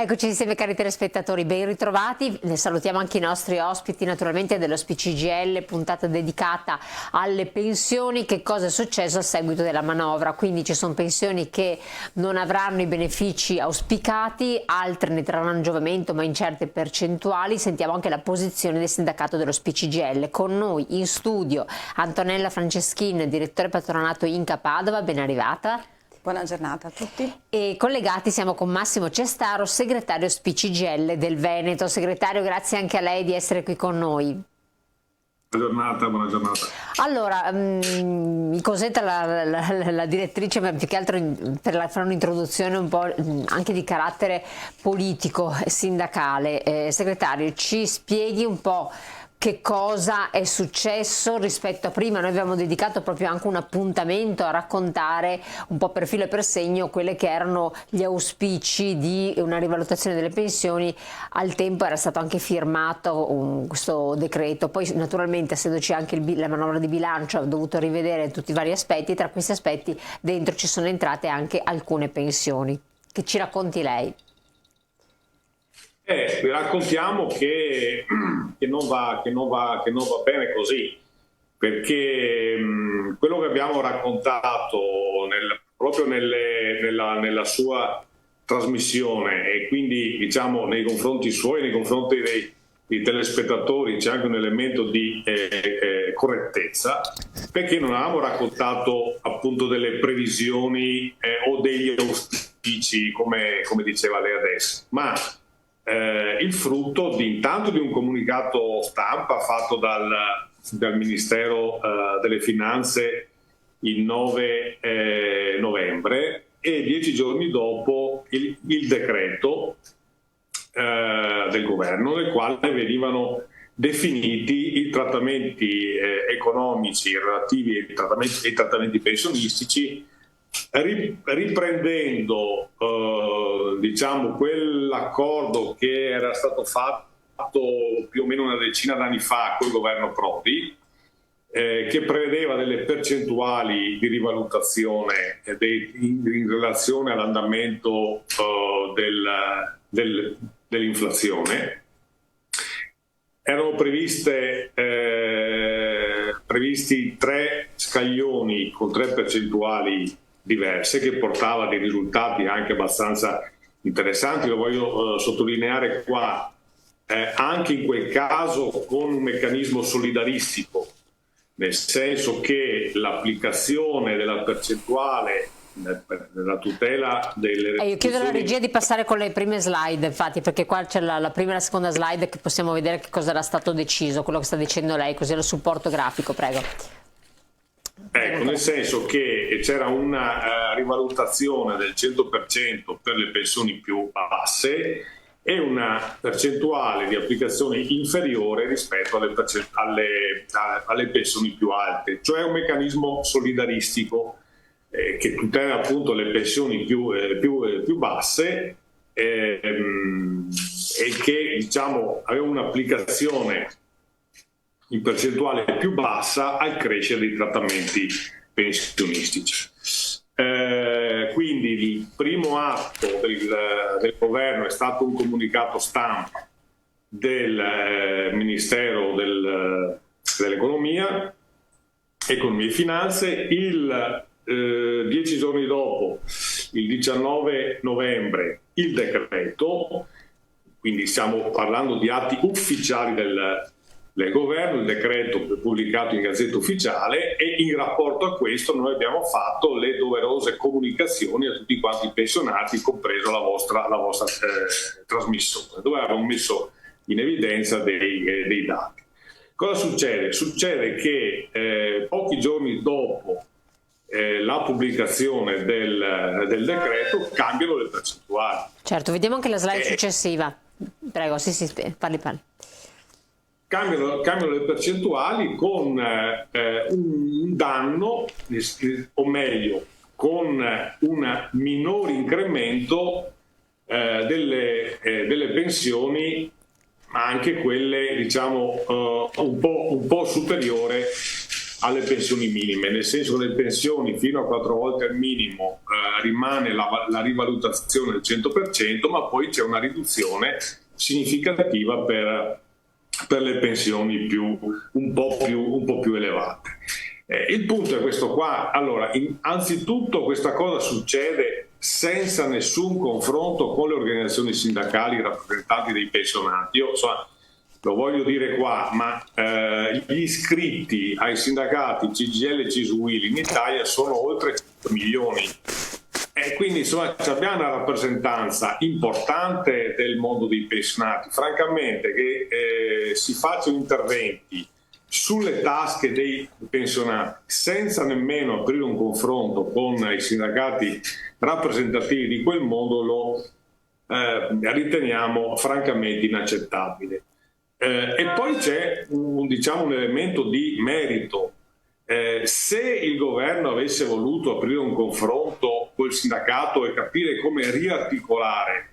Eccoci insieme cari telespettatori, ben ritrovati, ne salutiamo anche i nostri ospiti naturalmente dello SPCGL, puntata dedicata alle pensioni. Che cosa è successo a seguito della manovra? Quindi ci sono pensioni che non avranno i benefici auspicati, altre ne trarranno giovamento ma in certe percentuali. Sentiamo anche la posizione del sindacato dello SPCGL. Con noi in studio Antonella Franceschin, direttore patronato Inca Padova, ben arrivata. Buona giornata a tutti. E collegati siamo con Massimo Cestaro, segretario SPCGL del Veneto. Segretario, grazie anche a lei di essere qui con noi. Buona giornata. Allora, mi consenta la direttrice, ma più che altro per fare un'introduzione un po' anche di carattere politico, sindacale. Segretario, ci spieghi un po' che cosa è successo rispetto a prima. Noi abbiamo dedicato proprio anche un appuntamento a raccontare un po' per filo e per segno quelli che erano gli auspici di una rivalutazione delle pensioni. Al tempo era stato anche firmato questo decreto, poi naturalmente essendoci anche la manovra di bilancio ha dovuto rivedere tutti i vari aspetti. Tra questi aspetti dentro ci sono entrate anche alcune pensioni. Che ci racconti lei? Vi raccontiamo che non va bene così, perché quello che abbiamo raccontato proprio nella sua trasmissione, e quindi diciamo nei confronti suoi, nei confronti dei telespettatori, c'è anche un elemento di correttezza, perché non avevamo raccontato appunto delle previsioni o degli auspici come diceva lei adesso, ma il frutto intanto di un comunicato stampa fatto dal Ministero delle Finanze il 9 novembre e 10 giorni dopo il decreto del governo, nel quale venivano definiti i trattamenti economici relativi ai trattamenti pensionistici, riprendendo diciamo quell'accordo che era stato fatto più o meno una decina d'anni fa col governo Prodi, che prevedeva delle percentuali di rivalutazione in relazione all'andamento dell'inflazione. Erano previsti 3 scaglioni con 3 percentuali diverse, che portava dei risultati anche abbastanza interessanti. Lo voglio sottolineare qua, anche in quel caso con un meccanismo solidaristico, nel senso che l'applicazione della percentuale della tutela delle io chiedo alla regia di passare con le prime slide, infatti, perché qua c'è la prima e la seconda slide che possiamo vedere che cosa era stato deciso, quello che sta dicendo lei, così lo supporto grafico, prego. Ecco, nel senso che c'era una rivalutazione del 100% per le pensioni più basse e una percentuale di applicazione inferiore rispetto alle pensioni più alte, cioè un meccanismo solidaristico che tutela appunto le pensioni più basse e che diciamo aveva un'applicazione in percentuale più bassa al crescere dei trattamenti pensionistici. Quindi il primo atto del governo è stato un comunicato stampa del Ministero dell'Economia e Finanze. Il 10 giorni dopo, il 19 novembre, il decreto, quindi stiamo parlando di atti ufficiali del governo, il decreto pubblicato in Gazzetta Ufficiale, e in rapporto a questo noi abbiamo fatto le doverose comunicazioni a tutti quanti i pensionati, compreso la vostra trasmissione, dove abbiamo messo in evidenza dei dati. Cosa succede? Succede che pochi giorni dopo la pubblicazione del decreto cambiano le percentuali. Certo, vediamo anche la slide successiva. Prego, sì, parli. Cambiano le percentuali con un danno, o meglio, con un minore incremento delle pensioni, ma anche quelle diciamo un po' superiore alle pensioni minime, nel senso che le pensioni fino a 4 volte al minimo rimane la rivalutazione del 100%, ma poi c'è una riduzione significativa per le pensioni un po' più elevate. Il punto è questo qua. Allora, anzitutto questa cosa succede senza nessun confronto con le organizzazioni sindacali, i rappresentanti dei pensionati. Io lo voglio dire qua, ma gli iscritti ai sindacati CGIL e CISL in Italia sono oltre 100 milioni. E quindi insomma abbiamo una rappresentanza importante del mondo dei pensionati. Francamente che si facciano interventi sulle tasche dei pensionati senza nemmeno aprire un confronto con i sindacati rappresentativi di quel mondo lo riteniamo francamente inaccettabile. E poi c'è un elemento di merito. Se il governo avesse voluto aprire un confronto col sindacato e capire come riarticolare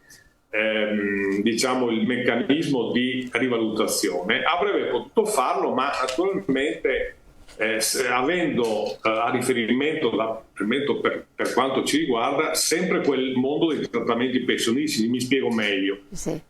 il meccanismo di rivalutazione, avrebbe potuto farlo, ma naturalmente avendo a riferimento per quanto ci riguarda sempre quel mondo dei trattamenti pensionistici. Mi spiego meglio. Sì.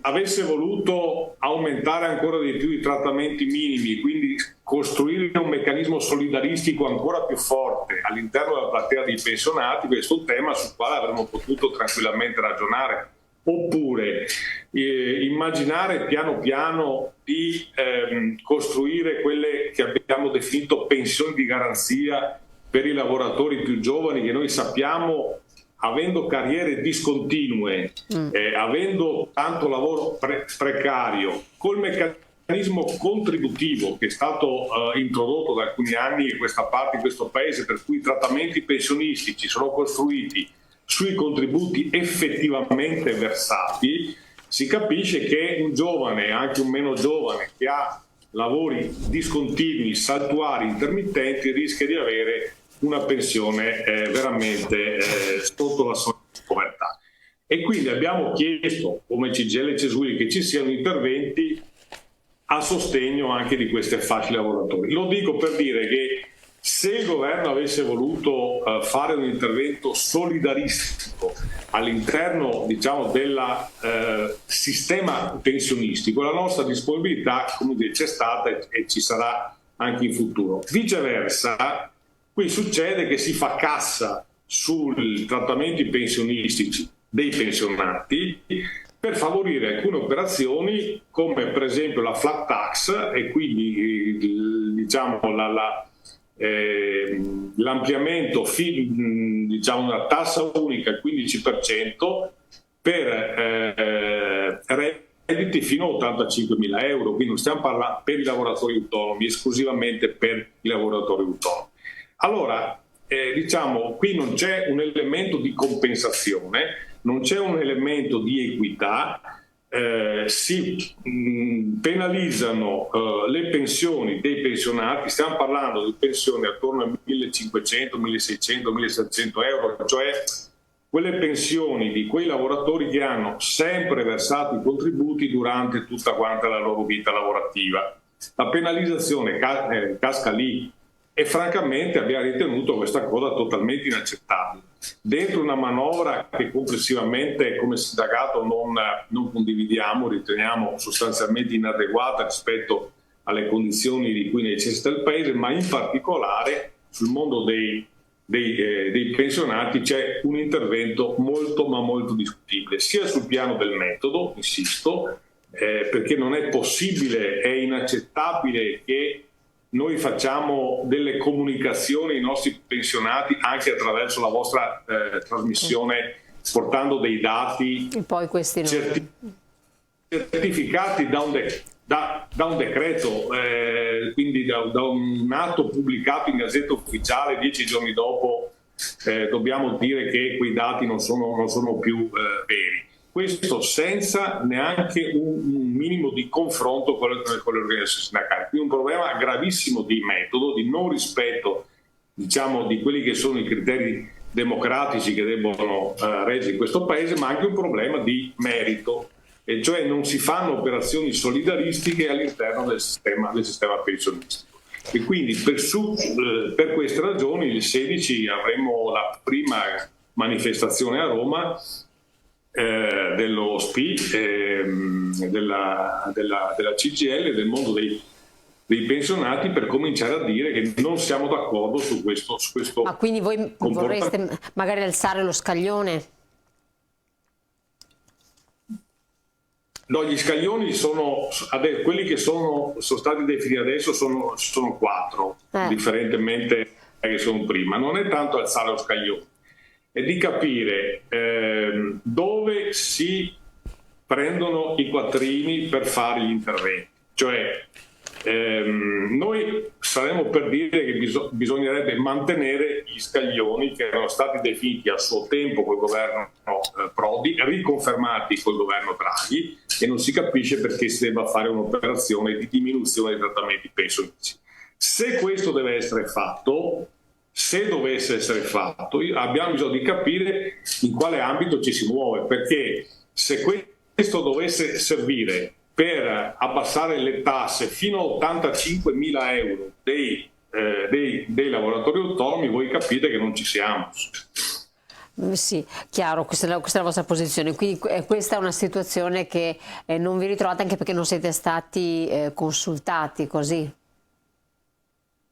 Avesse voluto aumentare ancora di più i trattamenti minimi, quindi costruire un meccanismo solidaristico ancora più forte all'interno della platea dei pensionati, questo è un tema sul quale avremmo potuto tranquillamente ragionare. Oppure immaginare piano piano di costruire quelle che abbiamo definito pensioni di garanzia per i lavoratori più giovani, che noi sappiamo, avendo carriere discontinue, avendo tanto lavoro precario, col meccanismo contributivo che è stato introdotto da alcuni anni in questa parte, in questo paese, per cui i trattamenti pensionistici sono costruiti sui contributi effettivamente versati, si capisce che un giovane, anche un meno giovane, che ha lavori discontinui, saltuari, intermittenti, rischia di avere una pensione veramente sotto la soglia di povertà. E quindi abbiamo chiesto, come CGIL e CISL, che ci siano interventi a sostegno anche di queste fasce lavoratori. Lo dico per dire che se il governo avesse voluto fare un intervento solidaristico all'interno, del sistema pensionistico, la nostra disponibilità, come dire, c'è stata e ci sarà anche in futuro. Viceversa, qui succede che si fa cassa sui trattamenti pensionistici dei pensionati per favorire alcune operazioni come per esempio la flat tax, e quindi l'ampliamento una tassa unica al 15% per redditi fino a 85.000 euro, quindi non stiamo parlando per i lavoratori autonomi, esclusivamente per i lavoratori autonomi. Allora, qui non c'è un elemento di compensazione, non c'è un elemento di equità, si penalizzano le pensioni dei pensionati. Stiamo parlando di pensioni attorno a 1.500, 1.600, 1.700 euro, cioè quelle pensioni di quei lavoratori che hanno sempre versato i contributi durante tutta quanta la loro vita lavorativa. La penalizzazione casca lì. E francamente abbiamo ritenuto questa cosa totalmente inaccettabile. Dentro una manovra che complessivamente come sindacato non condividiamo, riteniamo sostanzialmente inadeguata rispetto alle condizioni di cui necessita il Paese, ma in particolare sul mondo dei pensionati c'è un intervento molto ma molto discutibile, sia sul piano del metodo, insisto, perché non è possibile, è inaccettabile che noi facciamo delle comunicazioni ai nostri pensionati anche attraverso la vostra trasmissione, portando dei dati e poi questi certificati da un decreto, quindi da un atto pubblicato in Gazzetta Ufficiale 10 giorni dopo. Dobbiamo dire che quei dati non sono più veri. Questo senza neanche un minimo di confronto con le organizzazioni sindacali. Quindi un problema gravissimo di metodo, di non rispetto, di quelli che sono i criteri democratici che debbono reggere in questo Paese, ma anche un problema di merito, e cioè non si fanno operazioni solidaristiche all'interno del sistema pensionistico. E quindi per queste ragioni il 16 avremo la prima manifestazione a Roma dello SPI, della CGIL, del mondo dei pensionati, per cominciare a dire che non siamo d'accordo su questo Ma quindi voi vorreste magari alzare lo scaglione? No, gli scaglioni quelli che sono stati definiti adesso sono 4, differentemente che sono prima. Non è tanto alzare lo scaglione, è di capire dove si prendono i quattrini per fare gli interventi. Cioè, noi saremmo per dire che bisognerebbe mantenere gli scaglioni che erano stati definiti a suo tempo col governo Prodi, riconfermati col governo Draghi, e non si capisce perché si debba fare un'operazione di diminuzione dei trattamenti pensionistici. Se questo deve essere fatto, se dovesse essere fatto, abbiamo bisogno di capire in quale ambito ci si muove, perché se questo dovesse servire per abbassare le tasse fino a 85.000 euro dei lavoratori autonomi, voi capite che non ci siamo. Sì, chiaro, questa è la vostra posizione, quindi questa è una situazione che non vi ritrovate, anche perché non siete stati consultati, così?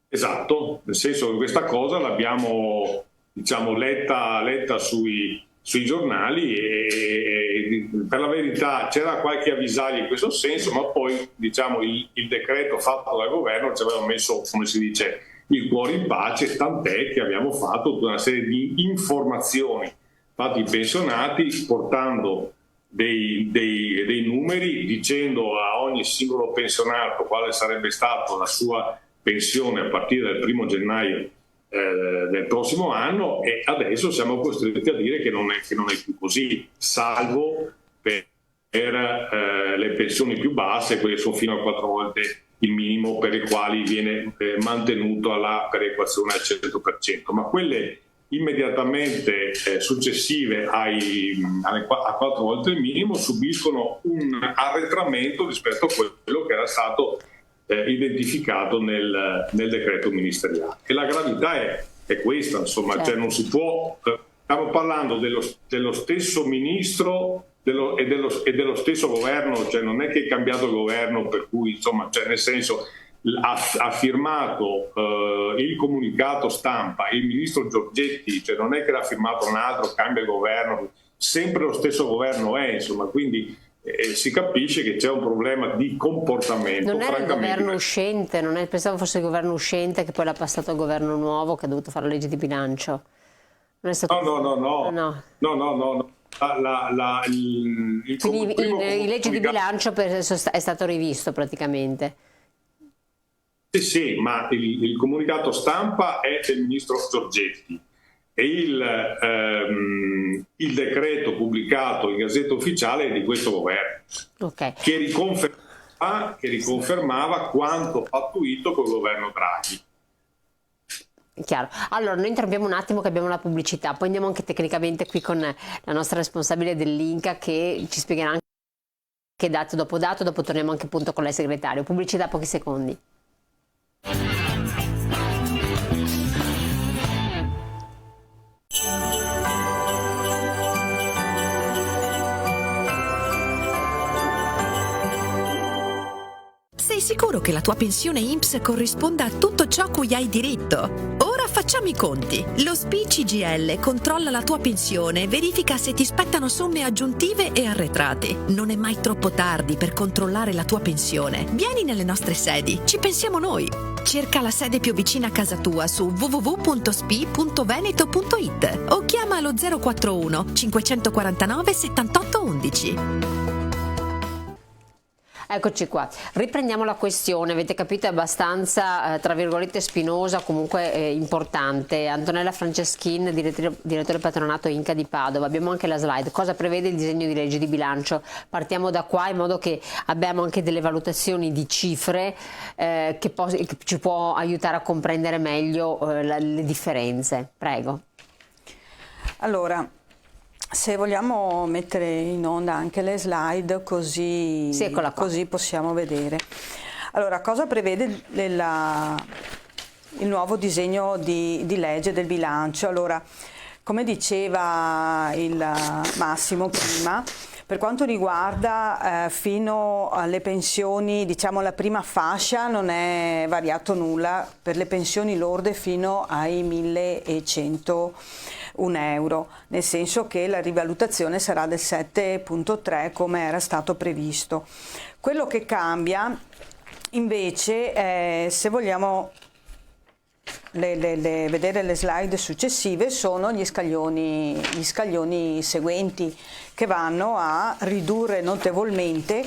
Esatto, nel senso che questa cosa l'abbiamo, diciamo, letta sui giornali, e per la verità c'era qualche avvisaglia in questo senso, ma poi, diciamo, il decreto fatto dal governo ci aveva messo, come si dice, il cuore in pace, tant'è che abbiamo fatto tutta una serie di informazioni fatte ai pensionati, portando dei numeri, dicendo a ogni singolo pensionato quale sarebbe stata la sua pensione a partire dal 1° gennaio del prossimo anno, e adesso siamo costretti a dire che non è più così, salvo per le pensioni più basse, quelle sono fino a 4 volte il minimo, per i quali viene mantenuto la perequazione al 100%, ma quelle immediatamente successive a 4 volte il minimo subiscono un arretramento rispetto a quello che era stato identificato nel decreto ministeriale. E la gravità è questa, insomma, certo. Cioè non si può, stiamo parlando dello stesso ministro e dello stesso governo, cioè non è che è cambiato il governo, per cui, insomma, cioè, nel senso, ha firmato il comunicato stampa il ministro Giorgetti, cioè non è che l'ha firmato un altro, cambia il governo, sempre lo stesso governo è, insomma, quindi si capisce che c'è un problema di comportamento. Non era il governo uscente, pensavo fosse il governo uscente che poi l'ha passato al governo nuovo che ha dovuto fare la legge di bilancio. Non è stato... No. Quindi in legge di bilancio è stato rivisto praticamente. Sì, ma il comunicato stampa è del ministro Giorgetti e il decreto pubblicato in Gazzetta Ufficiale è di questo governo, okay. che riconfermava quanto pattuito col governo Draghi. Chiaro. Allora noi interrompiamo un attimo che abbiamo la pubblicità, poi andiamo anche tecnicamente qui con la nostra responsabile dell'Inca che ci spiegherà anche dato, dopo torniamo anche appunto con lei segretario. Pubblicità, pochi secondi. Sei sicuro che la tua pensione INPS corrisponda a tutto ciò cui hai diritto? Ora facciamo i conti. Lo SPI CGIL controlla la tua pensione e verifica se ti spettano somme aggiuntive e arretrate. Non è mai troppo tardi per controllare la tua pensione. Vieni nelle nostre sedi, ci pensiamo noi. Cerca la sede più vicina a casa tua su www.spi.veneto.it o chiama allo 041 549 78 11. Eccoci qua, riprendiamo la questione, avete capito, è abbastanza tra virgolette spinosa, comunque importante. Antonella Franceschin, direttore patronato Inca di Padova, abbiamo anche la slide, cosa prevede il disegno di legge di bilancio? Partiamo da qua in modo che abbiamo anche delle valutazioni di cifre che ci può aiutare a comprendere meglio le differenze. Prego. Allora, se vogliamo mettere in onda anche le slide così, sì, così possiamo vedere. Allora, cosa prevede il nuovo disegno di legge del bilancio? Allora, come diceva il Massimo prima, per quanto riguarda fino alle pensioni, diciamo la prima fascia, non è variato nulla per le pensioni lorde fino ai 1.101 euro, nel senso che la rivalutazione sarà del 7,3 come era stato previsto. Quello che cambia invece è, se vogliamo vedere le slide successive, sono gli scaglioni seguenti, che vanno a ridurre notevolmente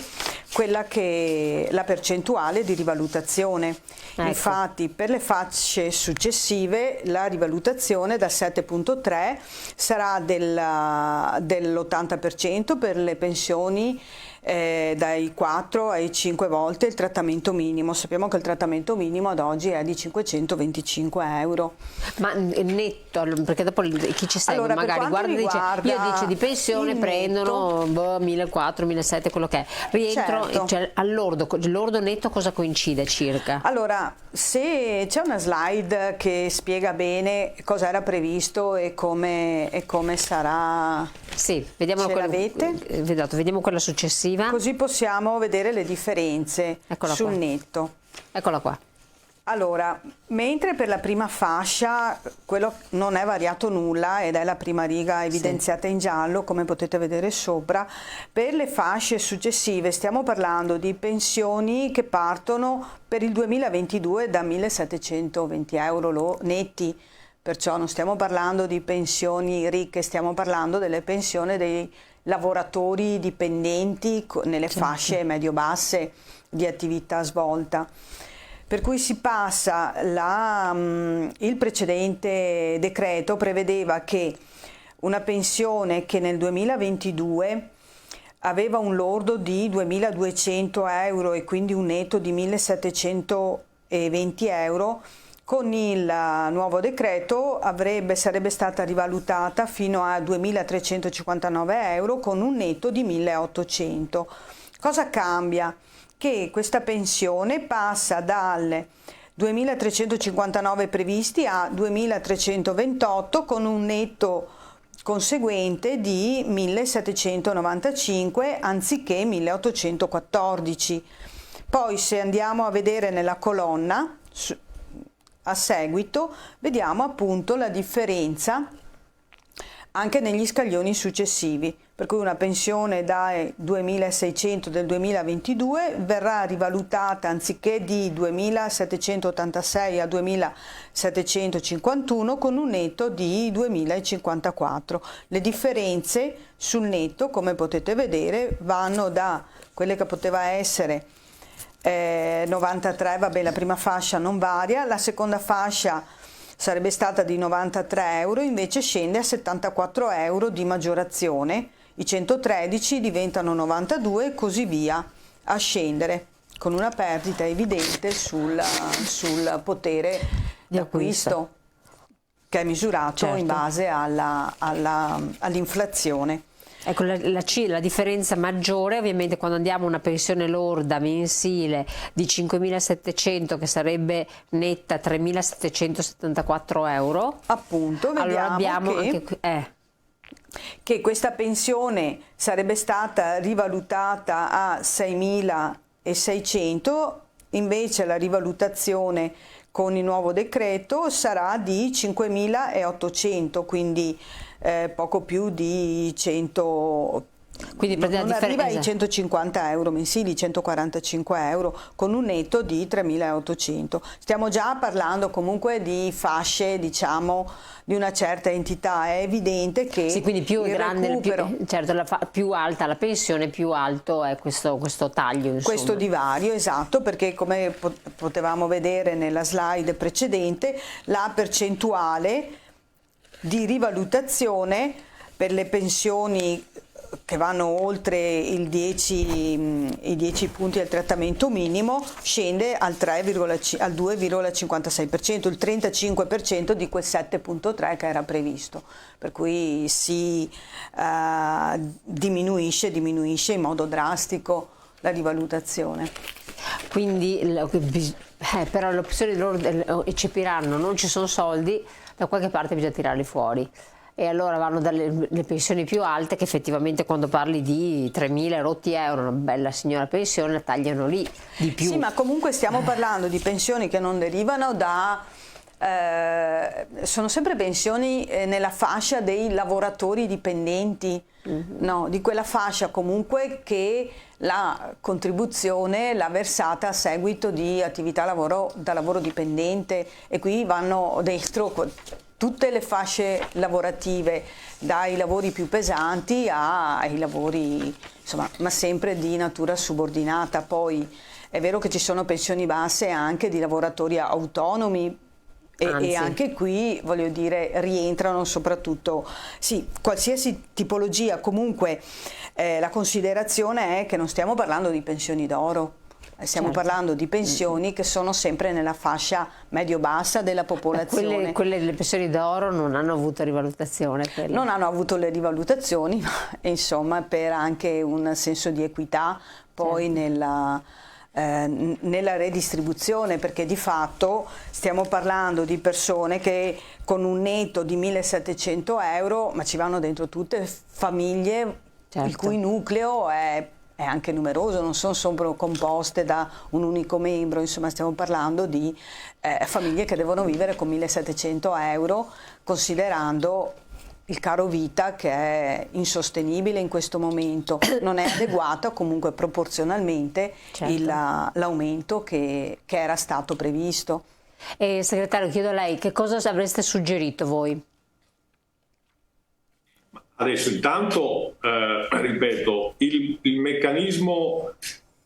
quella che è la percentuale di rivalutazione. Ecco. Infatti per le fasce successive la rivalutazione da 7,3 sarà dell'80% per le pensioni dai 4 ai 5 volte il trattamento minimo. Sappiamo che il trattamento minimo ad oggi è di 525 euro. Ma netto, perché dopo chi ci segue allora, magari guarda e dice, io dice di pensione prendono 1.400, 1.700, quello che è. Rientro, certo. Cioè, l'ordo netto cosa coincide circa? Allora, se c'è una slide che spiega bene cosa era previsto e come sarà. Sì, vediamo vediamo quella successiva. Così possiamo vedere le differenze sul netto. Eccola qua. Allora, mentre per la prima fascia quello non è variato nulla ed è la prima riga evidenziata in giallo, come potete vedere sopra, per le fasce successive stiamo parlando di pensioni che partono per il 2022 da 1.720 euro netti. Perciò non stiamo parlando di pensioni ricche, stiamo parlando delle pensioni dei lavoratori dipendenti nelle fasce medio-basse di attività svolta. Per cui si passa, il precedente decreto prevedeva che una pensione che nel 2022 aveva un lordo di 2.200 euro e quindi un netto di 1.720 euro, con il nuovo decreto sarebbe stata rivalutata fino a 2.359 euro con un netto di 1.800. Cosa cambia? Che questa pensione passa dal 2.359 previsti a 2.328 con un netto conseguente di 1.795 anziché 1.814. Poi se andiamo a vedere nella colonna a seguito, vediamo appunto la differenza anche negli scaglioni successivi, per cui una pensione da 2.600 del 2022 verrà rivalutata anziché di 2.786 a 2.751 con un netto di 2.054. Le differenze sul netto, come potete vedere, vanno da quelle che poteva essere 93, vabbè, la prima fascia non varia, la seconda fascia sarebbe stata di 93 euro, invece scende a 74 euro di maggiorazione, i 113 diventano 92 e così via a scendere, con una perdita evidente sul potere di acquisto che è misurato in base all'inflazione. Ecco, la differenza maggiore ovviamente quando andiamo a una pensione lorda mensile di 5.700 che sarebbe netta 3.774 euro. Appunto, vediamo allora abbiamo che questa pensione sarebbe stata rivalutata a 6.600, invece la rivalutazione con il nuovo decreto sarà di 5.800, quindi poco più di 100, quindi non arriva ai 150 euro mensili, 145 euro, con un netto di 3.800. Stiamo già parlando comunque di fasce, diciamo, di una certa entità. È evidente che sì, quindi più grande, più alta la pensione, più alto è questo taglio, insomma. Questo divario, esatto, perché come potevamo vedere nella slide precedente, la percentuale di rivalutazione per le pensioni che vanno oltre i 10 punti del trattamento minimo scende al 2,56%, il 35% di quel 7,3 che era previsto, per cui si diminuisce in modo drastico la rivalutazione. quindi però le opzioni loro eccepiranno, non ci sono soldi, da qualche parte bisogna tirarli fuori. E allora vanno dalle le pensioni più alte, che effettivamente quando parli di 3.000 rotti euro, una bella signora pensione, la tagliano lì di più. Sì, ma comunque stiamo parlando di pensioni che non derivano da... sono sempre pensioni nella fascia dei lavoratori dipendenti, no, di quella fascia comunque che la contribuzione l'ha versata a seguito di attività da lavoro dipendente, e qui vanno dentro tutte le fasce lavorative, dai lavori più pesanti ai lavori, insomma, ma sempre di natura subordinata. Poi è vero che ci sono pensioni basse anche di lavoratori autonomi, e anche qui, voglio dire, rientrano soprattutto, sì, qualsiasi tipologia. Comunque la considerazione è che non stiamo parlando di pensioni d'oro, stiamo parlando di pensioni che sono sempre nella fascia medio-bassa della popolazione. Quelle delle pensioni d'oro non hanno avuto rivalutazione. Non hanno avuto le rivalutazioni, ma insomma per anche un senso di equità poi nella redistribuzione, perché di fatto stiamo parlando di persone che con un netto di 1.700 euro, ma ci vanno dentro tutte famiglie il cui nucleo è anche numeroso, non sono solo composte da un unico membro, insomma stiamo parlando di famiglie che devono vivere con 1.700 euro, considerando il caro vita che è insostenibile in questo momento, non è adeguato comunque proporzionalmente l'aumento che era stato previsto. Segretario, chiedo a lei, che cosa avreste suggerito voi? Adesso intanto, ripeto, il meccanismo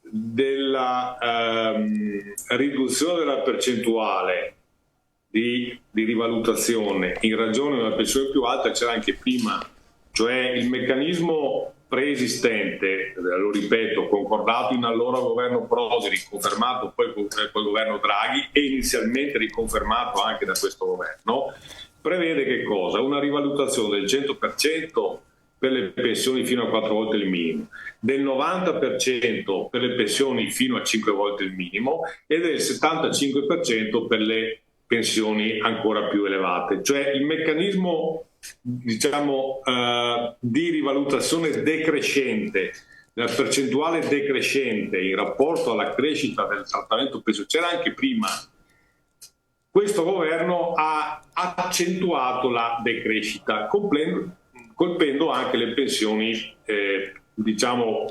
della riduzione della percentuale di rivalutazione in ragione di una pensione più alta c'era anche prima, cioè il meccanismo preesistente, lo ripeto, concordato in allora governo Prodi, riconfermato poi col governo Draghi e inizialmente riconfermato anche da questo governo, prevede che cosa? Una rivalutazione del 100% per le pensioni fino a 4 volte il minimo, del 90% per le pensioni fino a 5 volte il minimo e del 75% per le pensioni ancora più elevate. Cioè il meccanismo, diciamo, di rivalutazione decrescente, la percentuale decrescente in rapporto alla crescita del trattamento pensionistico c'era anche prima. Questo governo ha accentuato la decrescita, colpendo anche le pensioni diciamo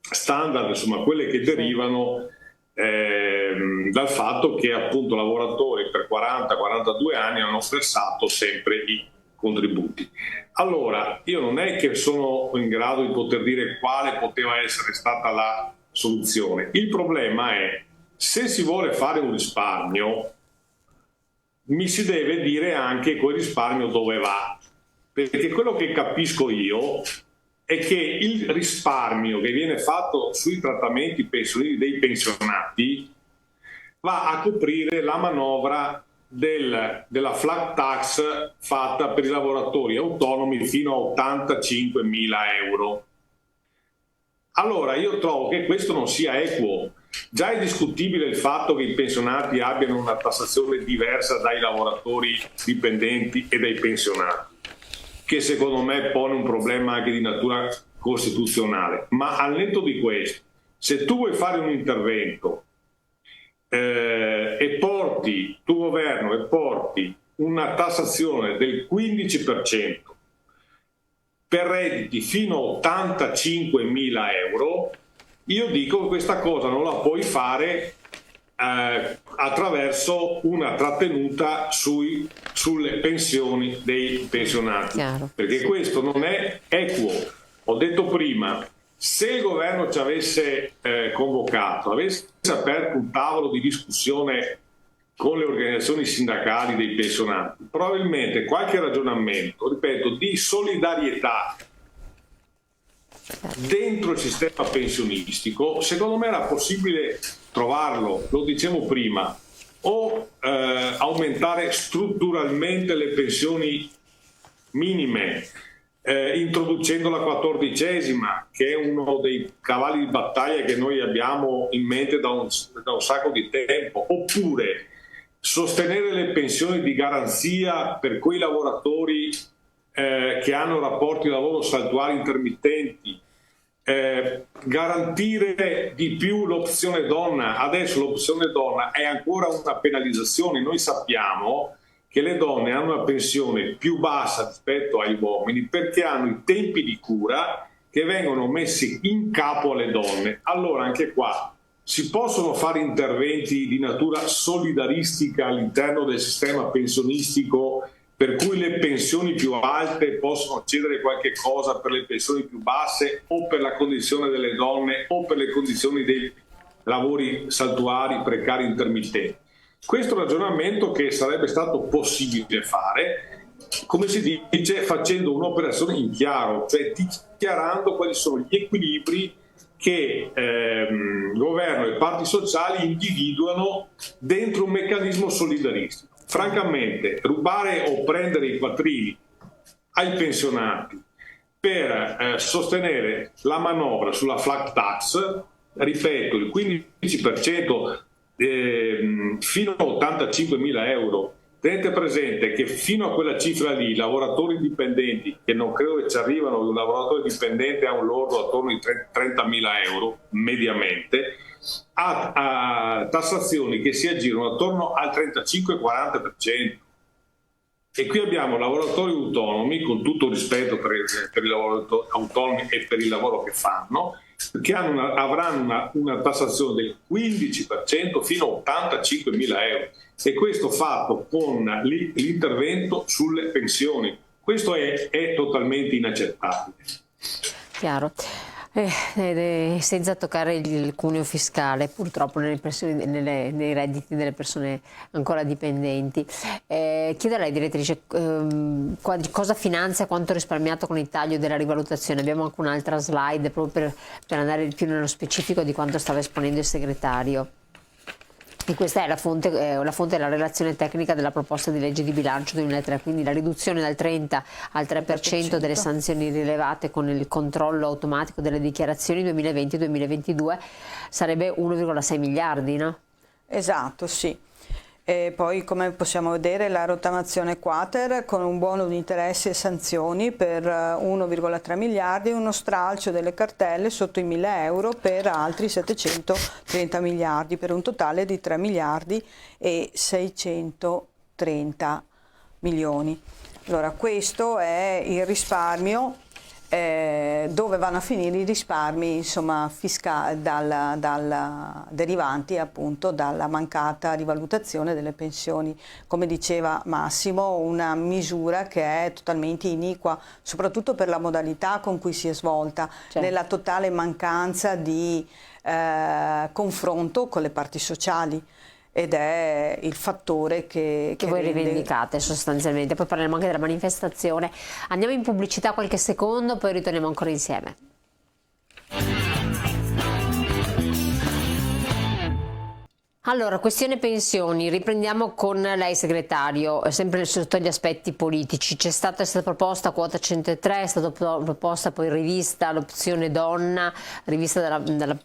standard, insomma quelle che derivano dal fatto che appunto lavoratori per 40-42 anni hanno versato sempre i contributi. Allora, io non è che sono in grado di poter dire quale poteva essere stata la soluzione. Il problema è, se si vuole fare un risparmio, mi si deve dire anche quel risparmio dove va, perché quello che capisco io è che il risparmio che viene fatto sui trattamenti pensionistici dei pensionati va a coprire la manovra della flat tax fatta per i lavoratori autonomi fino a 85.000 euro. Allora io trovo che questo non sia equo. Già è discutibile il fatto che i pensionati abbiano una tassazione diversa dai lavoratori dipendenti e dai pensionati, che secondo me pone un problema anche di natura costituzionale. Ma al netto di questo, se tu vuoi fare un intervento e porti, tu governo, e porti una tassazione del 15% per redditi fino a 85.000 euro, io dico che questa cosa non la puoi fare attraverso una trattenuta sulle pensioni dei pensionati. Chiaro. Perché questo non è equo. Ho detto prima, se il governo ci avesse convocato, avesse aperto un tavolo di discussione con le organizzazioni sindacali dei pensionati, probabilmente qualche ragionamento, ripeto, di solidarietà dentro il sistema pensionistico, secondo me era possibile trovarlo, lo dicevo prima, o aumentare strutturalmente le pensioni minime introducendo la 14ª, che è uno dei cavalli di battaglia che noi abbiamo in mente da un sacco di tempo, oppure sostenere le pensioni di garanzia per quei lavoratori che hanno rapporti di lavoro saltuari intermittenti, garantire di più l'opzione donna. Adesso l'opzione donna è ancora una penalizzazione. Noi sappiamo che le donne hanno una pensione più bassa rispetto agli uomini perché hanno i tempi di cura che vengono messi in capo alle donne. Allora anche qua si possono fare interventi di natura solidaristica all'interno del sistema pensionistico, per cui le pensioni più alte possono cedere qualche cosa per le pensioni più basse, o per la condizione delle donne, o per le condizioni dei lavori saltuari, precari, intermittenti. Questo ragionamento che sarebbe stato possibile fare, come si dice, facendo un'operazione in chiaro, cioè dichiarando quali sono gli equilibri che governo e parti sociali individuano dentro un meccanismo solidaristico. Francamente, rubare o prendere i quattrini ai pensionati per sostenere la manovra sulla flat tax, ripeto, il 15% fino a 85.000 euro. Tenete presente che fino a quella cifra lì i lavoratori dipendenti, che non credo che ci arrivano, un lavoratore dipendente ha un lordo attorno ai 30.000 euro mediamente, ha tassazioni che si aggirano attorno al 35-40%. E qui abbiamo lavoratori autonomi, con tutto rispetto per i lavoratori autonomi e per il lavoro che fanno, che avranno una tassazione del 15% fino a 85.000 euro, e questo fatto con l'intervento sulle pensioni. Questo è totalmente inaccettabile. Chiaro. Senza toccare il cuneo fiscale, purtroppo nei redditi delle persone ancora dipendenti. Chiedo a lei, direttrice, cosa finanzia, quanto risparmiato con il taglio della rivalutazione? Abbiamo anche un'altra slide proprio per andare più nello specifico di quanto stava esponendo il segretario. E questa è la fonte della relazione tecnica della proposta di legge di bilancio 2003, quindi la riduzione dal 30 al 3% delle sanzioni rilevate con il controllo automatico delle dichiarazioni 2020-2022 sarebbe 1,6 miliardi, no? Esatto, sì. E poi, come possiamo vedere, la rottamazione quater con un buono di interessi e sanzioni per 1,3 miliardi e uno stralcio delle cartelle sotto i 1.000 euro per altri 730 miliardi, per un totale di 3 miliardi e 630 milioni. Allora, questo è il risparmio, dove vanno a finire i risparmi, insomma, fiscali derivanti appunto dalla mancata rivalutazione delle pensioni. Come diceva Massimo, una misura che è totalmente iniqua, soprattutto per la modalità con cui si è svolta, certo, nella totale mancanza di confronto con le parti sociali. Ed è il fattore che voi rende... rivendicate sostanzialmente. Poi parleremo anche della manifestazione. Andiamo in pubblicità qualche secondo, poi ritorniamo ancora insieme. Allora, questione pensioni, riprendiamo con lei segretario, sempre sotto gli aspetti politici. È stata proposta quota 103, è stata proposta poi rivista l'opzione donna, rivista dalla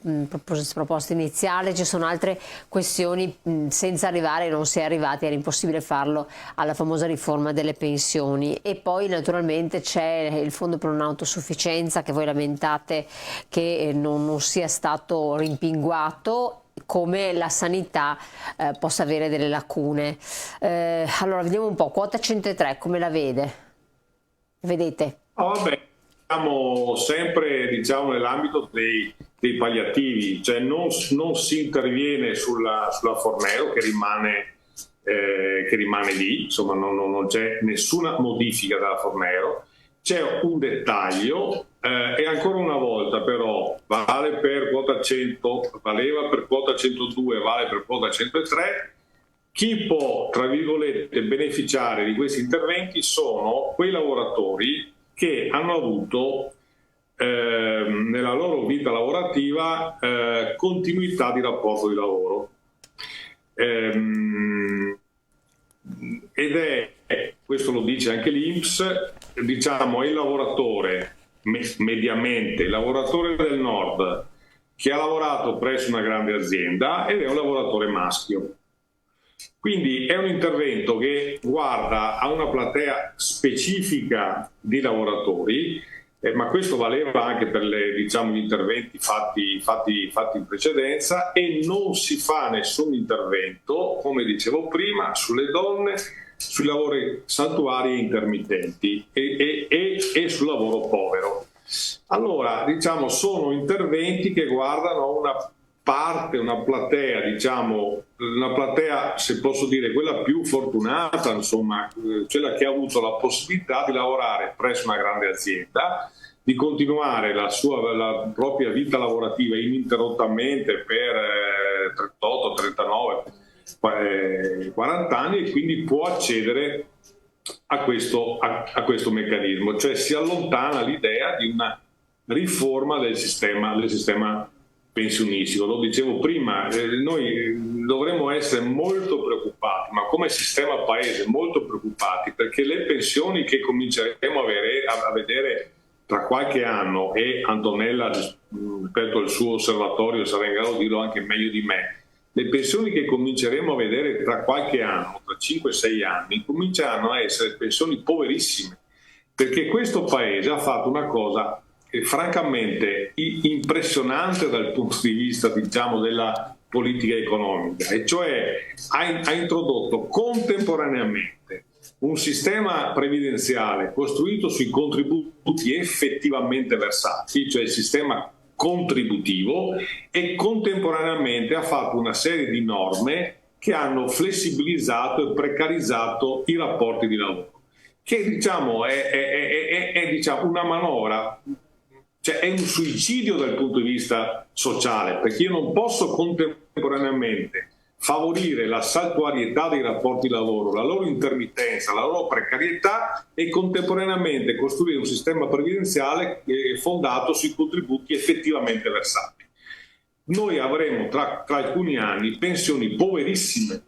proposta iniziale. Ci sono altre questioni, senza arrivare, non si è arrivati, era impossibile farlo, alla famosa riforma delle pensioni. E poi naturalmente c'è il fondo per un'autosufficienza che voi lamentate che non sia stato rimpinguato, come la sanità possa avere delle lacune. Allora vediamo un po', quota 103 come la vedete? Vabbè, siamo sempre, diciamo, nell'ambito dei palliativi, cioè non si interviene sulla Fornero che rimane lì, insomma non c'è nessuna modifica della Fornero. C'è un dettaglio, e ancora una volta però vale per quota 100, valeva per quota 102, vale per quota 103. Chi può, tra virgolette, beneficiare di questi interventi sono quei lavoratori che hanno avuto nella loro vita lavorativa continuità di rapporto di lavoro. Ed è, questo lo dice anche l'INPS, diciamo, il lavoratore, mediamente, il lavoratore del nord che ha lavorato presso una grande azienda ed è un lavoratore maschio. Quindi è un intervento che guarda a una platea specifica di lavoratori, ma questo valeva anche per diciamo, gli interventi fatti in precedenza, e non si fa nessun intervento, come dicevo prima, sulle donne, sui lavori saltuari e intermittenti e sul lavoro povero. Allora, diciamo, sono interventi che guardano una parte, una platea, diciamo, una platea, se posso dire, quella più fortunata, insomma, quella che ha avuto la possibilità di lavorare presso una grande azienda, di continuare la propria vita lavorativa ininterrottamente per 38, 39, 40 anni, e quindi può accedere a questo meccanismo, cioè si allontana l'idea di una riforma del sistema pensionistico. Lo dicevo prima, noi dovremmo essere molto preoccupati, ma come sistema paese molto preoccupati, perché le pensioni che cominceremo a vedere tra qualche anno, e Antonella rispetto al suo osservatorio sarà in grado di dirlo anche meglio di me, le pensioni che cominceremo a vedere tra qualche anno, tra 5-6 anni, cominceranno a essere pensioni poverissime, perché questo paese ha fatto una cosa francamente impressionante dal punto di vista, diciamo, della politica economica, e cioè ha introdotto contemporaneamente un sistema previdenziale costruito sui contributi effettivamente versati, cioè il sistema contributivo, e contemporaneamente ha fatto una serie di norme che hanno flessibilizzato e precarizzato i rapporti di lavoro, che diciamo è diciamo, una manovra, cioè è un suicidio dal punto di vista sociale, perché io non posso contemporaneamente favorire la saltuarietà dei rapporti di lavoro, la loro intermittenza, la loro precarietà, e contemporaneamente costruire un sistema previdenziale fondato sui contributi effettivamente versati. Noi avremo tra alcuni anni pensioni poverissime,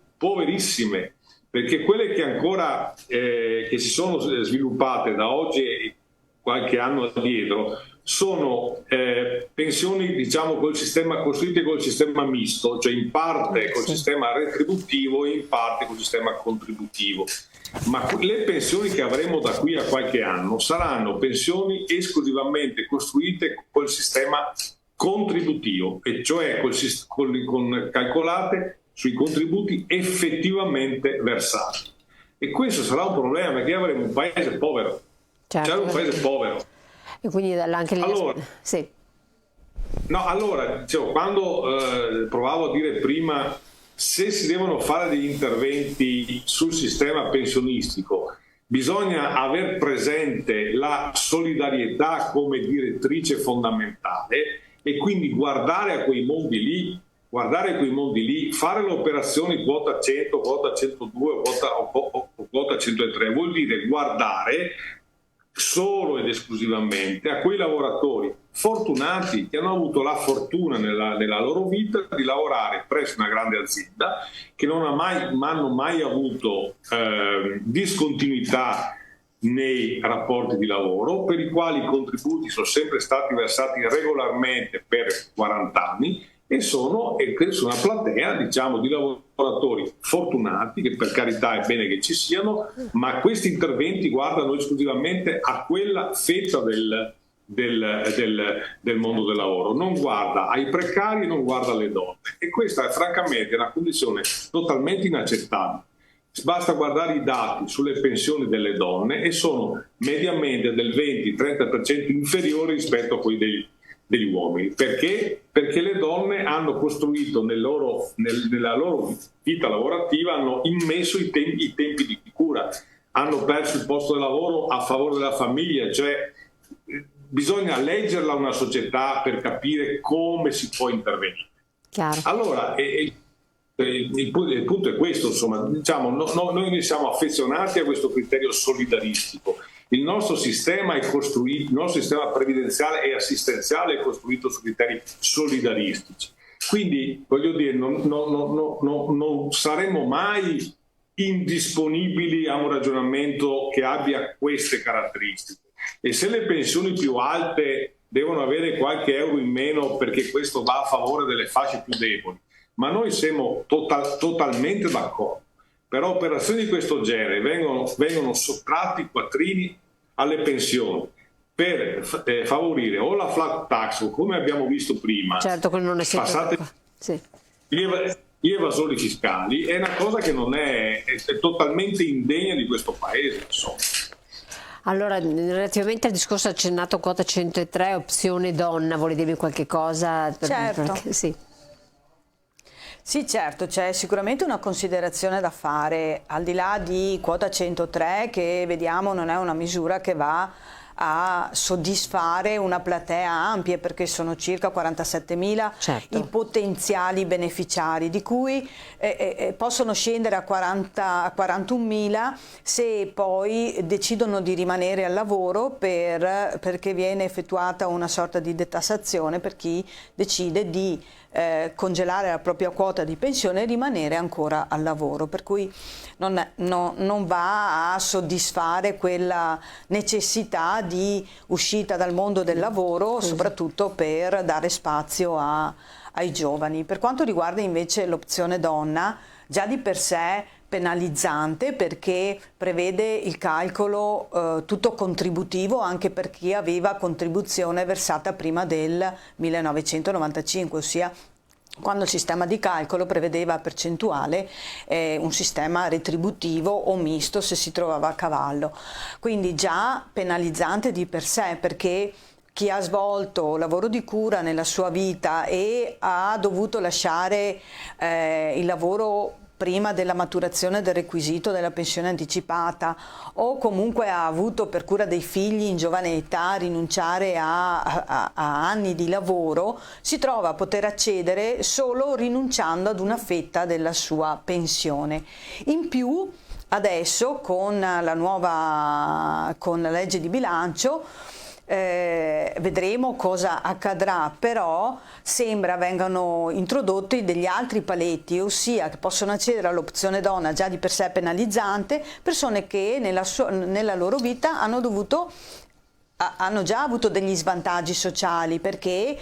perché quelle che ancora che si sono sviluppate da oggi e qualche anno addietro sono pensioni, diciamo, costruite col sistema misto, cioè in parte col sistema retributivo e in parte col sistema contributivo. Ma le pensioni che avremo da qui a qualche anno saranno pensioni esclusivamente costruite col sistema contributivo, e cioè calcolate sui contributi effettivamente versati. E questo sarà un problema, perché avremo un paese povero. Certo. C'è un paese povero. E quindi anche lì... Allora, dicevo, quando provavo a dire prima, se si devono fare degli interventi sul sistema pensionistico, bisogna aver presente la solidarietà come direttrice fondamentale, e quindi guardare a quei mondi lì, fare le operazioni quota 100, quota 102 o quota 103, vuol dire guardare solo ed esclusivamente a quei lavoratori fortunati che hanno avuto la fortuna nella loro vita di lavorare presso una grande azienda, che non hanno mai avuto discontinuità nei rapporti di lavoro, per i quali i contributi sono sempre stati versati regolarmente per 40 anni, e sono una platea, diciamo, di lavoratori fortunati, che per carità è bene che ci siano, ma questi interventi guardano esclusivamente a quella fetta del mondo del lavoro, non guarda ai precari, non guarda alle donne, e questa è francamente una condizione totalmente inaccettabile. Basta guardare i dati sulle pensioni delle donne, e sono mediamente del 20-30% inferiori rispetto a quelli degli uomini. Perché? Perché le donne hanno costruito nella loro vita lavorativa, hanno immesso i tempi di cura, hanno perso il posto di lavoro a favore della famiglia, cioè bisogna leggerla una società per capire come si può intervenire. Chiaro. Allora, il punto è questo, insomma, diciamo, noi siamo affezionati a questo criterio solidaristico. Il nostro sistema il nostro sistema previdenziale e assistenziale è costruito su criteri solidaristici. Quindi, voglio dire, non saremo mai indisponibili a un ragionamento che abbia queste caratteristiche. E se le pensioni più alte devono avere qualche euro in meno perché questo va a favore delle fasce più deboli, ma noi siamo totalmente d'accordo. Per operazioni di questo genere vengono sottratti quattrini alle pensioni per favorire o la flat tax, o come abbiamo visto prima, certo, quello non è passate sì. gli evasori fiscali, è una cosa che non è totalmente indegna di questo paese, insomma. Allora, relativamente al discorso accennato quota 103, opzione donna, vuole dirmi qualche cosa? Certo. Sì. Sì, certo, c'è sicuramente una considerazione da fare, al di là di quota 103, che vediamo non è una misura che va a soddisfare una platea ampia, perché sono circa 47.000 certo. i potenziali beneficiari, di cui possono scendere a 41.000 se poi decidono di rimanere al lavoro perché viene effettuata una sorta di detassazione per chi decide di congelare la propria quota di pensione e rimanere ancora al lavoro, per cui non va a soddisfare quella necessità di uscita dal mondo del lavoro, soprattutto per dare spazio ai giovani. Per quanto riguarda invece l'opzione donna, già di per sé penalizzante, perché prevede il calcolo tutto contributivo anche per chi aveva contribuzione versata prima del 1995, ossia quando il sistema di calcolo prevedeva a percentuale un sistema retributivo o misto se si trovava a cavallo. Quindi già penalizzante di per sé, perché chi ha svolto lavoro di cura nella sua vita e ha dovuto lasciare il lavoro prima della maturazione del requisito della pensione anticipata, o comunque ha avuto per cura dei figli in giovane età rinunciare a anni di lavoro, si trova a poter accedere solo rinunciando ad una fetta della sua pensione. In più adesso con la legge di bilancio vedremo cosa accadrà, però sembra vengano introdotti degli altri paletti, ossia che possono accedere all'opzione donna, già di per sé penalizzante, persone che nella loro vita hanno già avuto degli svantaggi sociali, perché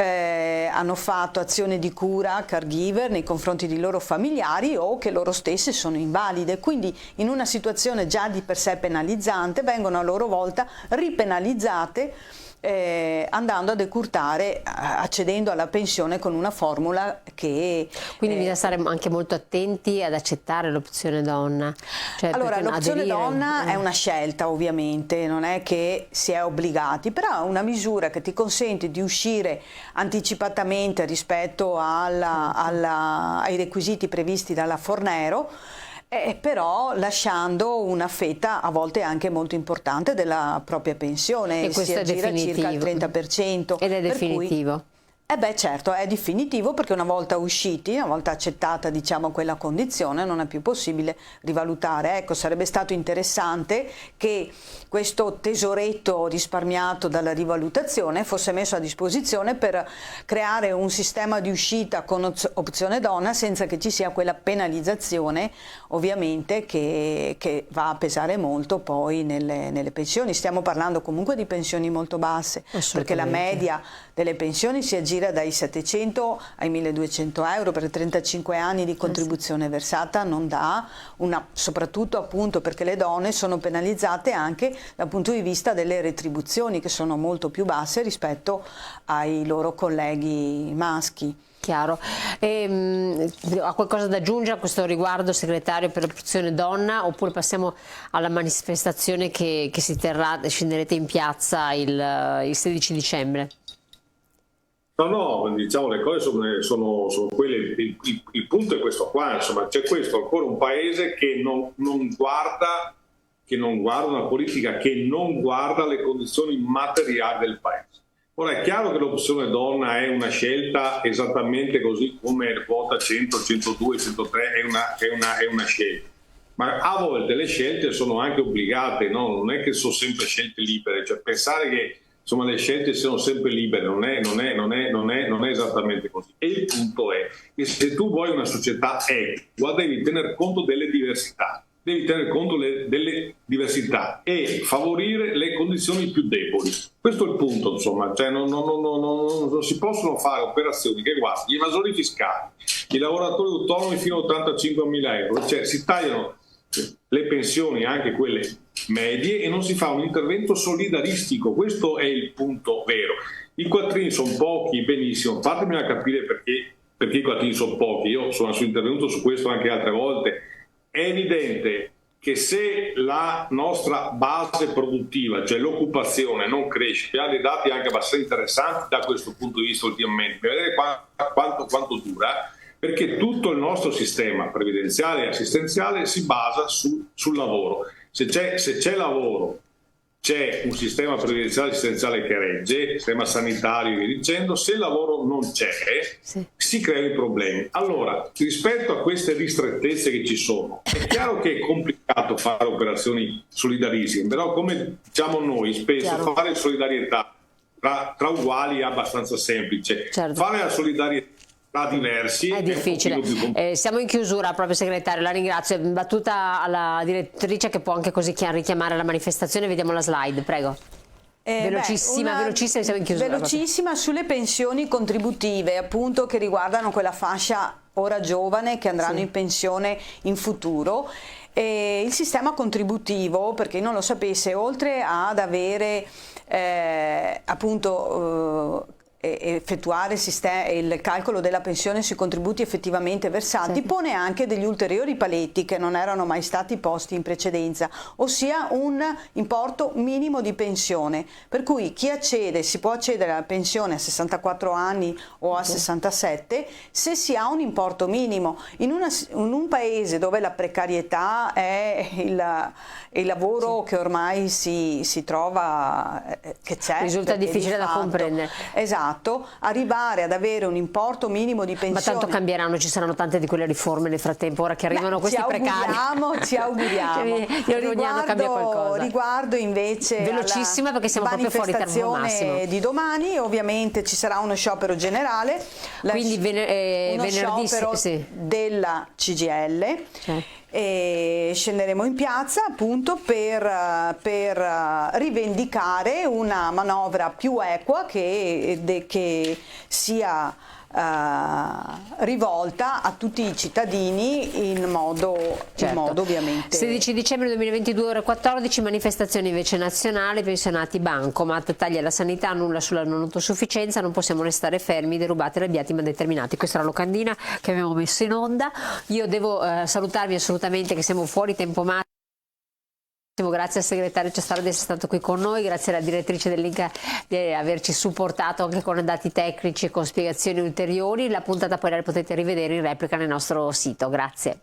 hanno fatto azione di cura caregiver nei confronti di loro familiari o che loro stesse sono invalide, quindi in una situazione già di per sé penalizzante vengono a loro volta ripenalizzate andando a decurtare, accedendo alla pensione con una formula che... Quindi bisogna stare anche molto attenti ad accettare l'opzione donna. Cioè, allora, l'opzione donna è una scelta, ovviamente, non è che si è obbligati, però è una misura che ti consente di uscire anticipatamente rispetto ai requisiti previsti dalla Fornero, però lasciando una fetta a volte anche molto importante della propria pensione, e questo si è aggira definitivo. circa il 30%. Ed è definitivo. Certo, è definitivo, perché una volta usciti, una volta accettata diciamo quella condizione, non è più possibile rivalutare. Ecco, sarebbe stato interessante che questo tesoretto risparmiato dalla rivalutazione fosse messo a disposizione per creare un sistema di uscita con opzione donna senza che ci sia quella penalizzazione, ovviamente, che va a pesare molto poi nelle pensioni. Stiamo parlando comunque di pensioni molto basse, perché la media delle pensioni si aggira dai 700 ai 1200 euro per 35 anni di contribuzione versata, non dà soprattutto appunto perché le donne sono penalizzate anche dal punto di vista delle retribuzioni, che sono molto più basse rispetto ai loro colleghi maschi. Chiaro. Ha qualcosa da aggiungere a questo riguardo, segretario, per l'opzione donna, oppure passiamo alla manifestazione che si terrà, scenderete in piazza il 16 dicembre? No, diciamo le cose sono quelle, il punto è questo qua, insomma, c'è questo ancora un paese che non guarda una politica che non guarda le condizioni materiali del paese. Ora è chiaro che l'opzione donna è una scelta esattamente così come il quota 100, 102, 103 è una scelta, ma a volte le scelte sono anche obbligate, no? Non è che sono sempre scelte libere, cioè pensare che insomma le scelte siano sempre libere, non è esattamente così. E il punto è che se tu vuoi una società equa devi tener conto delle diversità. Devi tenere conto delle diversità e favorire le condizioni più deboli. Questo è il punto, insomma, cioè non si possono fare operazioni che riguardano gli evasori fiscali, i lavoratori autonomi fino a 85.000 euro, cioè si tagliano le pensioni, anche quelle medie, e non si fa un intervento solidaristico. Questo è il punto vero. I quattrini sono pochi, benissimo, fatemi a capire perché i quattrini sono pochi. Io sono intervenuto su questo anche altre volte. È evidente che se la nostra base produttiva, cioè l'occupazione, non cresce, ha dei dati anche abbastanza interessanti da questo punto di vista ultimamente, per vedere quanto dura, perché tutto il nostro sistema previdenziale e assistenziale si basa sul lavoro. Se c'è lavoro, c'è un sistema previdenziale e assistenziale che regge, sistema sanitario e via dicendo. Se il lavoro non c'è, si creano i problemi. Allora, rispetto a queste ristrettezze che ci sono, è chiaro che è complicato fare operazioni solidarisime, però come diciamo noi spesso, fare solidarietà tra uguali è abbastanza semplice. Fare la solidarietà tra diversi è difficile. Siamo in chiusura, proprio segretario, la ringrazio. Battuta alla direttrice che può anche così richiamare la manifestazione. Vediamo la slide, prego. Velocissima, siamo in chiusura. Velocissima sulle pensioni contributive, appunto, che riguardano quella fascia ora giovane che andranno in pensione in futuro. Il sistema contributivo, per chi non lo sapesse, oltre ad avere effettuare il calcolo della pensione sui contributi effettivamente versati, pone anche degli ulteriori paletti che non erano mai stati posti in precedenza, ossia un importo minimo di pensione, per cui chi accede, si può accedere alla pensione a 64 anni o a 67 se si ha un importo minimo. In un paese dove la precarietà è il lavoro che ormai si trova, che c'è, risulta difficile da comprendere. Esatto, arrivare ad avere un importo minimo di pensione. Ma tanto cambieranno, ci saranno tante di quelle riforme nel frattempo, ora che arrivano questi precari. Ci auguriamo. Ogni anno cambia qualcosa. Riguardo invece velocissima, perché siamo proprio fuori tempo massimo. Di domani, ovviamente ci sarà uno sciopero generale, quindi uno venerdì sciopero della CGIL. E scenderemo in piazza appunto per rivendicare una manovra più equa che sia rivolta a tutti i cittadini in modo ovviamente. 16 dicembre 2022 ore 14, manifestazione invece nazionale, pensionati bancomat, tagli alla sanità, nulla sulla non autosufficienza, non possiamo restare fermi, derubate, arrabbiati ma determinati. Questa era la locandina che abbiamo messo in onda. Io devo salutarvi assolutamente, che siamo fuori tempo massimo. Grazie al segretario Ciastarola di essere stato qui con noi, grazie alla direttrice dell'Inca di averci supportato anche con dati tecnici e con spiegazioni ulteriori. La puntata poi la potete rivedere in replica nel nostro sito. Grazie.